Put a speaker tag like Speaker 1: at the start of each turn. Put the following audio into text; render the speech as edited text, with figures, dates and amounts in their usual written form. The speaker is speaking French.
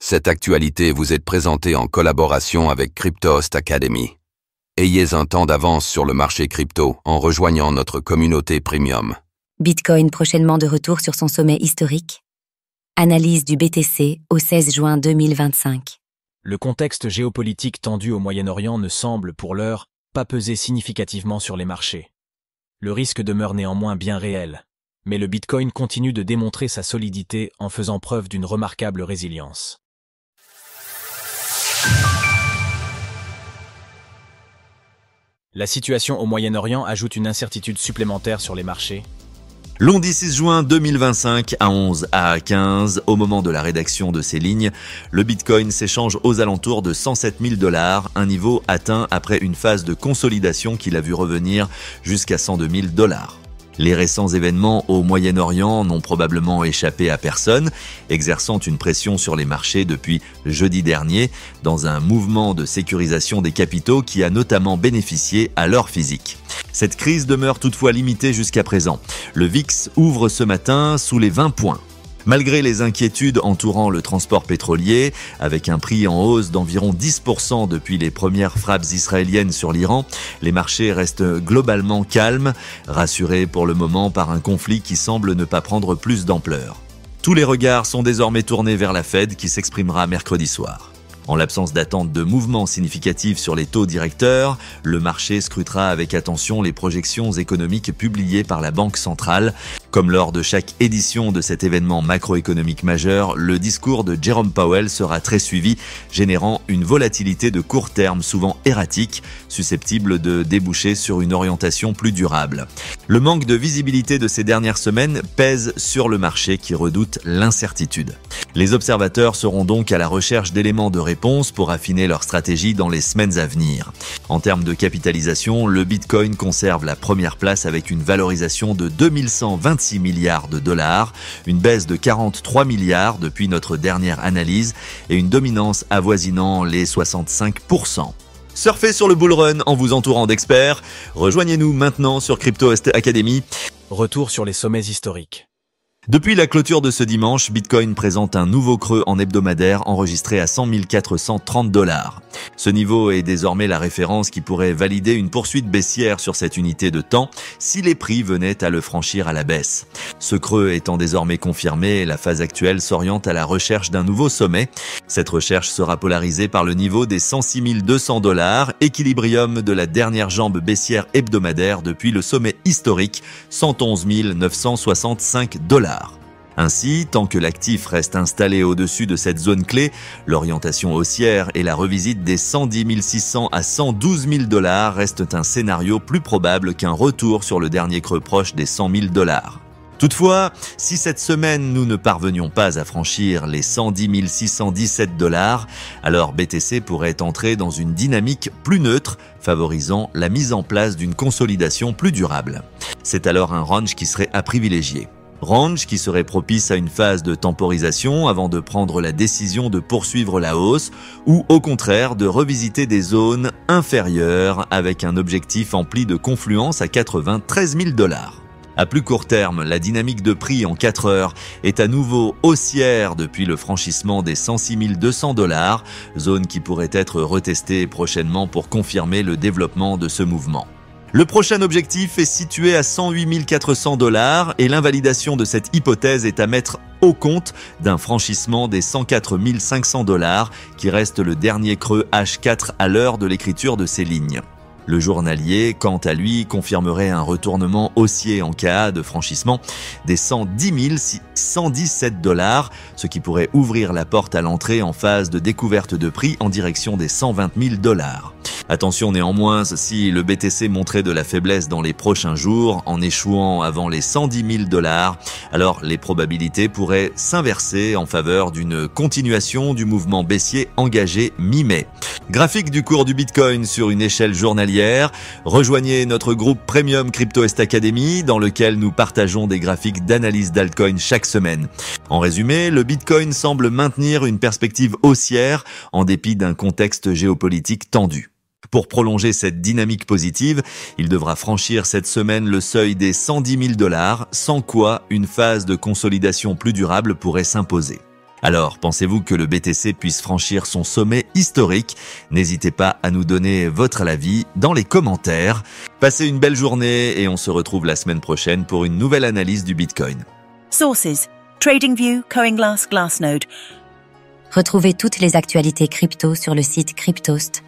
Speaker 1: Cette actualité vous est présentée en collaboration avec Crypto-Host Academy. Ayez un temps d'avance sur le marché crypto en rejoignant notre communauté premium.
Speaker 2: Bitcoin prochainement de retour sur son sommet historique. Analyse du BTC au 16 juin 2025.
Speaker 3: Le contexte géopolitique tendu au Moyen-Orient ne semble, pour l'heure, pas peser significativement sur les marchés. Le risque demeure néanmoins bien réel, mais le Bitcoin continue de démontrer sa solidité en faisant preuve d'une remarquable résilience. La situation au Moyen-Orient ajoute une incertitude supplémentaire sur les marchés.
Speaker 4: Lundi 6 juin 2025 à 11h15, au moment de la rédaction de ces lignes, le Bitcoin s'échange aux alentours de 107 000 $, un niveau atteint après une phase de consolidation qui l'a vu revenir jusqu'à 102 000 $. Les récents événements au Moyen-Orient n'ont probablement échappé à personne, exerçant une pression sur les marchés depuis jeudi dernier, dans un mouvement de sécurisation des capitaux qui a notamment bénéficié à l'or physique. Cette crise demeure toutefois limitée jusqu'à présent. Le VIX ouvre ce matin sous les 20 points. Malgré les inquiétudes entourant le transport pétrolier, avec un prix en hausse d'environ 10% depuis les premières frappes israéliennes sur l'Iran, les marchés restent globalement calmes, rassurés pour le moment par un conflit qui semble ne pas prendre plus d'ampleur. Tous les regards sont désormais tournés vers la Fed qui s'exprimera mercredi soir. En l'absence d'attente de mouvements significatifs sur les taux directeurs, le marché scrutera avec attention les projections économiques publiées par la Banque centrale. Comme lors de chaque édition de cet événement macroéconomique majeur, le discours de Jerome Powell sera très suivi, générant une volatilité de court terme souvent erratique, susceptible de déboucher sur une orientation plus durable. Le manque de visibilité de ces dernières semaines pèse sur le marché qui redoute l'incertitude. Les observateurs seront donc à la recherche d'éléments de réponse pour affiner leur stratégie dans les semaines à venir. En termes de capitalisation, le Bitcoin conserve la première place avec une valorisation de 2126 milliards de $, une baisse de 43 milliards depuis notre dernière analyse et une dominance avoisinant les 65%. Surfez sur le bull run en vous entourant d'experts. Rejoignez-nous maintenant sur Crypto-Host Academy.
Speaker 3: Retour sur les sommets historiques.
Speaker 4: Depuis la clôture de ce dimanche, Bitcoin présente un nouveau creux en hebdomadaire enregistré à 100 430 $. Ce niveau est désormais la référence qui pourrait valider une poursuite baissière sur cette unité de temps si les prix venaient à le franchir à la baisse. Ce creux étant désormais confirmé, la phase actuelle s'oriente à la recherche d'un nouveau sommet. Cette recherche sera polarisée par le niveau des 106 200 $, équilibrium de la dernière jambe baissière hebdomadaire depuis le sommet historique 111 965 $. Ainsi, tant que l'actif reste installé au-dessus de cette zone clé, l'orientation haussière et la revisite des 110 600 à 112 000 $ restent un scénario plus probable qu'un retour sur le dernier creux proche des 100 000 $. Toutefois, si cette semaine nous ne parvenions pas à franchir les 110 617 $, alors BTC pourrait entrer dans une dynamique plus neutre, favorisant la mise en place d'une consolidation plus durable. C'est alors un range qui serait à privilégier. Range qui serait propice à une phase de temporisation avant de prendre la décision de poursuivre la hausse ou au contraire de revisiter des zones inférieures avec un objectif empli de confluence à 93 000 $. À plus court terme, la dynamique de prix en 4 heures est à nouveau haussière depuis le franchissement des 106 200 $, zone qui pourrait être retestée prochainement pour confirmer le développement de ce mouvement. Le prochain objectif est situé à 108 400 $ et l'invalidation de cette hypothèse est à mettre au compte d'un franchissement des 104 500 $ qui reste le dernier creux H4 à l'heure de l'écriture de ces lignes. Le journalier, quant à lui, confirmerait un retournement haussier en cas de franchissement des 110 117 $, ce qui pourrait ouvrir la porte à l'entrée en phase de découverte de prix en direction des 120 000 $. Attention néanmoins, si le BTC montrait de la faiblesse dans les prochains jours, en échouant avant les 110 000 $, alors les probabilités pourraient s'inverser en faveur d'une continuation du mouvement baissier engagé mi-mai. Graphique du cours du Bitcoin sur une échelle journalière. Rejoignez notre groupe Premium Crypto-Host Academy dans lequel nous partageons des graphiques d'analyse d'altcoins chaque semaine. En résumé, le Bitcoin semble maintenir une perspective haussière en dépit d'un contexte géopolitique tendu. Pour prolonger cette dynamique positive, il devra franchir cette semaine le seuil des 110 000 $, sans quoi une phase de consolidation plus durable pourrait s'imposer. Alors, pensez-vous que le BTC puisse franchir son sommet historique? N'hésitez pas à nous donner votre avis dans les commentaires. Passez une belle journée et on se retrouve la semaine prochaine pour une nouvelle analyse du Bitcoin.
Speaker 5: Sources: TradingView, CoinGlass, Glassnode.
Speaker 2: Retrouvez toutes les actualités crypto sur le site cryptost.fr.